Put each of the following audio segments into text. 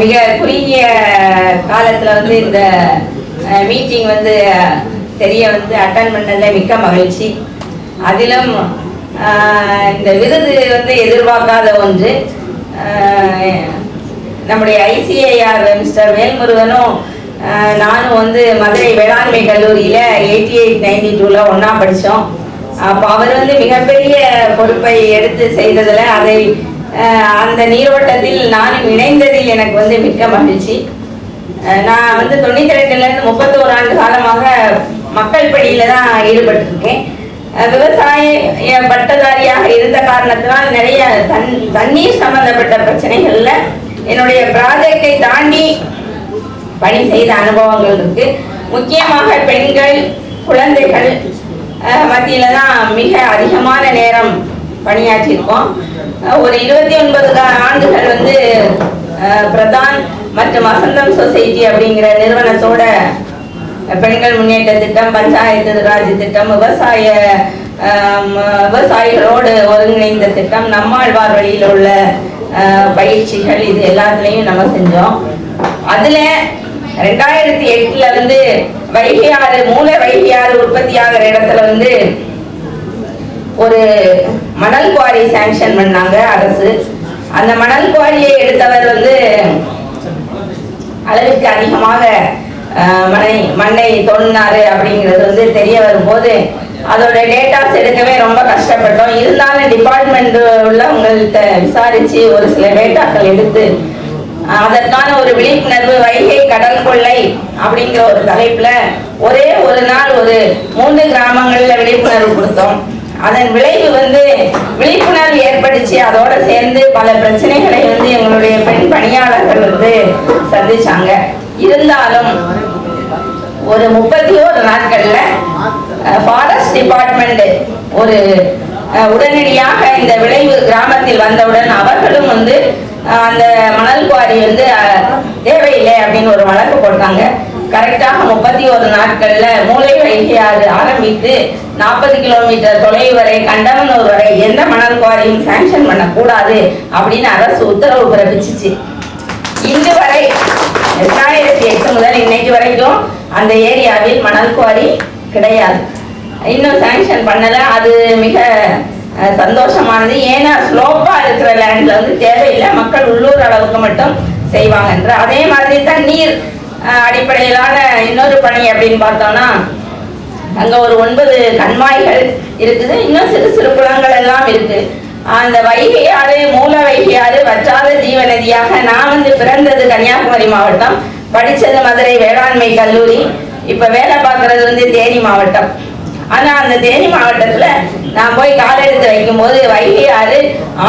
மிக குறுகிய காலத்தில் வந்து இந்த மீட்டிங் வந்து அட்டன் பண்ணதில் மிக்க மகிழ்ச்சி. அதிலும் இந்த விருது வந்து எதிர்பார்க்காத ஒன்று. நம்முடைய ஐசிஐஆர் மிஸ்டர் வேல்முருகனும் நானும் வந்து மதுரை வேளாண்மை கல்லூரியில் 88-92 ஒன்றா படித்தோம். அப்போ அவர் வந்து மிகப்பெரிய பொறுப்பை எடுத்து செய்ததில் அந்த நீரோட்டத்தில் நானும் இணைந்ததில் எனக்கு வந்து மிக்க மகிழ்ச்சி. நான் வந்து 92லேருந்து 31 ஆண்டு காலமாக மக்கள் பணியில் தான் ஈடுபட்டிருக்கேன். விவசாய பட்டதாரியாக இருந்த காரணத்தினால் நிறைய தண்ணீர் சம்பந்தப்பட்ட பிரச்சனைகளில் என்னுடைய ப்ராஜெக்டை தாண்டி பணி செய்த அனுபவங்கள் இருக்கு. முக்கியமாக பெண்கள், குழந்தைகள் மத்தியில தான் மிக அதிகமான நேரம் பணியாற்றியிருக்கோம். ஒரு 29 ஆண்டுகள் வந்து பிரதான் மற்றும் வசந்தம் சொசைட்டி அப்படிங்கிற நிறுவனத்தோட பெண்கள் முன்னேற்ற திட்டம், பஞ்சாயத்து ராஜ் திட்டம், விவசாயிகளோடு ஒருங்கிணைந்த திட்டம், நம்மாழ்வார் வழியில் உள்ள பயிற்சிகள், இது எல்லாத்துலேயும் நம்ம செஞ்சோம். அதில் 2008 வந்து வைகை ஆறு, மூல வைகை ஆறு உற்பத்தி ஆகிற இடத்துல வந்து ஒரு மணல் குவாரி சாங்ஷன் பண்ணாங்க அரசு. அந்த மணல் குவாரியை எடுத்தவர் வந்து அளவுக்கு அதிகமாக மண்ணை தோண்டினாரு அப்படிங்கிறது வந்து தெரிய வரும்போது அதோட டேட்டாஸ் எடுக்கவே ரொம்ப கஷ்டப்பட்டோம். இருந்தாலும் டிபார்ட்மெண்ட் உள்ளவங்கள்ட்ட விசாரிச்சு ஒரு சில டேட்டாக்கள் எடுத்து அதற்கான ஒரு விழிப்புணர்வு, வைகை கடல் கொள்ளை அப்படிங்கிற ஒரு தலைப்புல ஒரே ஒரு நாள் ஒரு 3 கிராமங்கள்ல விழிப்புணர்வு கொடுத்தோம். அதன் விளைவு வந்து விழிப்புணர்வு ஏற்படுச்சு. அதோட சேர்ந்து பல பிரச்சனைகளை வந்து எங்களுடைய பெண் பணியாளர்கள் வந்து சந்திச்சாங்க. இருந்தாலும் ஒரு 31 நாட்கள்ல ஃபாரஸ்ட் டிபார்ட்மெண்ட் ஒரு உடனடியாக இந்த விளைவு கிராமத்தில் வந்தவுடன் அவர்களும் வந்து அந்த மணல் குவாரி வந்து தேவையில்லை அப்படின்னு ஒரு வழக்கு போட்டாங்க. கரெக்டாக 31 நாட்கள்ல மூலை வைகை ஆறு ஆரம்பித்து 40 கிலோமீட்டர் தொலைவு வரை கண்டமனூர் வரை எந்த மணல் குவாரியும் சாங்ஷன் பண்ணக்கூடாது அப்படின்னு அரசு உத்தரவு பிறப்பிச்சிச்சு. இன்று வரை 2008 முதல் இன்னைக்கு வரைக்கும் அந்த ஏரியாவில் மணல் குவாரி கிடையாது. இன்னும் சாங்ஷன் பண்ணல. அது மிக சந்தோஷமானது. ஏன்னா ஸ்லோப்பா இருக்கிற லேண்ட்ல வந்து தேவையில்லை, மக்கள் உள்ளூர் அளவுக்கு மட்டும் செய்வாங்கன்ற. அதே மாதிரி தண்ணீர் அடிப்படையிலான இன்னொரு பணி அப்படின்னு பார்த்தோம்னா அங்க ஒரு 9 கண்மாய்கள் இருக்குது. இன்னும் சிறு சிறு குளங்கள் எல்லாம் இருக்கு. அந்த வைகை ஆறு, மூல வைகை ஆறு வற்றாத ஜீவநதியாக. நான் வந்து பிறந்தது கன்னியாகுமரி மாவட்டம், படித்தது மதுரை வேளாண்மை கல்லூரி, இப்ப வேலை பார்க்கறது வந்து தேனி மாவட்டம். ஆனா அந்த தேனி மாவட்டத்துல நான் போய் காலெடுத்து வைக்கும் போது வைகை ஆறு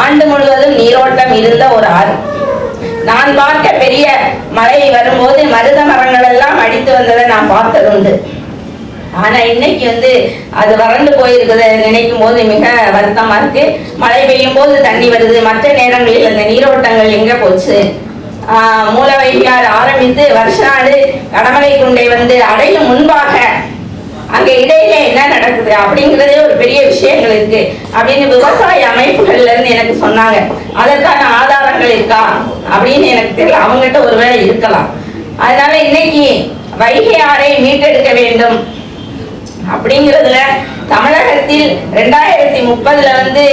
ஆண்டு முழுவதும் நீரோட்டம் இருந்த ஒரு ஆறு. நான் பார்க்க பெரிய மழை வரும்போது மருத மரங்கள் எல்லாம் அடித்து வந்ததை நான் பார்த்தது உண்டு. ஆனா இன்னைக்கு வந்து அது வறண்டு போயிருக்குது நினைக்கும் போது மிக வருத்தமா இருக்கு. மழை பெய்யும் போது தண்ணி வருது, மற்ற நேரங்களில் அந்த நீரோட்டங்கள் எங்க போச்சு? மூல வைகை ஆறு ஆரம்பித்து வருஷநாடு கடமலை குண்டை வந்து அடையும் முன்பாக அங்க இடையில என்ன நடக்குது அப்படிங்கிறதே ஒரு பெரிய விஷயங்கள் இருக்கு அப்படின்னு விவசாய அமைப்புகள்ல இருந்து எனக்கு சொன்னாங்க. அதற்கான ஆதாரங்கள் இருக்கா அப்படின்னு எனக்கு தெரியல. அவங்ககிட்ட ஒருவேளை இருக்கலாம். அதனால இன்னைக்கு வைகை ஆறை மீட்டெடுக்க வேண்டும் அப்படிங்கிறதுல தமிழகத்தில் 2030 வந்து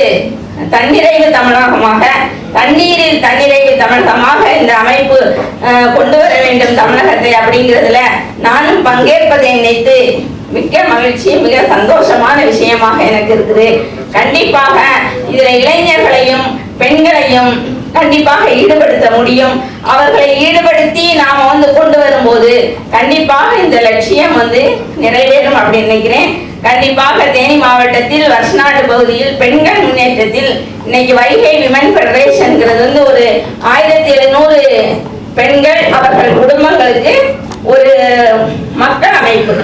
தன்னிறைவு தமிழகமாக, தண்ணீரில் தன்னிறைவு தமிழகமாக இந்த அமைப்பு கொண்டு வர வேண்டும் தமிழகத்தை அப்படிங்கிறதுல நானும் பங்கேற்பதை நினைத்து மிக்க மகிழ்ச்சி, மிக சந்தோஷமான விஷயமாக எனக்கு இருக்குது. கண்டிப்பாக இதுல இளைஞர்களையும் பெண்களையும் கண்டிப்பாக ஈடுபடுத்த முடியும். அவர்களை ஈடுபடுத்தி நாம வந்து கொண்டு வரும்போது கண்டிப்பாக இந்த லட்சியம் வந்து நிறைவேறும் அப்படின்னு நினைக்கிறேன். கண்டிப்பாக தேனி மாவட்டத்தில் வருஷநாடு பகுதியில் பெண்கள் முன்னேற்றத்தில் இன்னைக்கு வைகை விமன் ஃபெடரேஷன்ங்கிறது வந்து ஒரு 1700 பெண்கள், அவர்கள் குடும்பங்களுக்கு ஒரு மக்கள் அமைப்பு,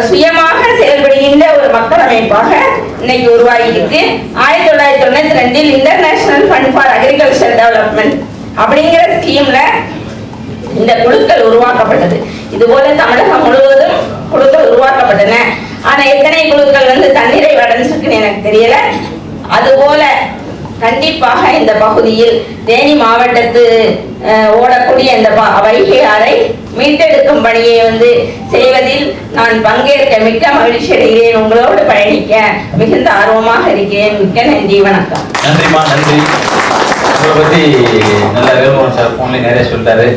சுயமாக செயல்படுகின்ற ஒரு மக்கள் அமைப்பாக இன்னைக்கு உருவாகியிருக்கு. 1992 international fund for agriculture development அப்படிங்கிற ஸ்கீம்ல இந்த குழுக்கள் உருவாக்கப்பட்டது. இது போல தமிழகம் முழுவதும் குழுக்கள் உருவாக்கப்பட்டன. ஆனா எத்தனை குழுக்கள் வந்து தண்ணீரை அடைஞ்சிருக்குன்னு எனக்கு தெரியல. அதுபோல கண்டிப்பாக இந்த பகுதியில் தேனி மாவட்டத்து ஓடக்கூடிய இந்த வைகை ஆறை மீட்டெடுக்கும் பணியை செய்வதில் நான் பங்கேற்க மிக்க மகிழ்ச்சி அடைகிறேன். உங்களோடு பயணிக்க மிகுந்த ஆர்வமாக இருக்கிறேன். மிக்க நன்றி, வணக்கம். நன்றிமா, நன்றி. உங்களை பத்தி நல்ல வேலுமோகன் சார் போன்ல நிறைய சொல்லிட்டாரு.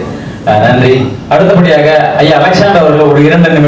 நன்றி. அடுத்தபடியாக ஐயா அலெக்சாண்டர் அவர்கள் ஒரு 2 நிமிடம்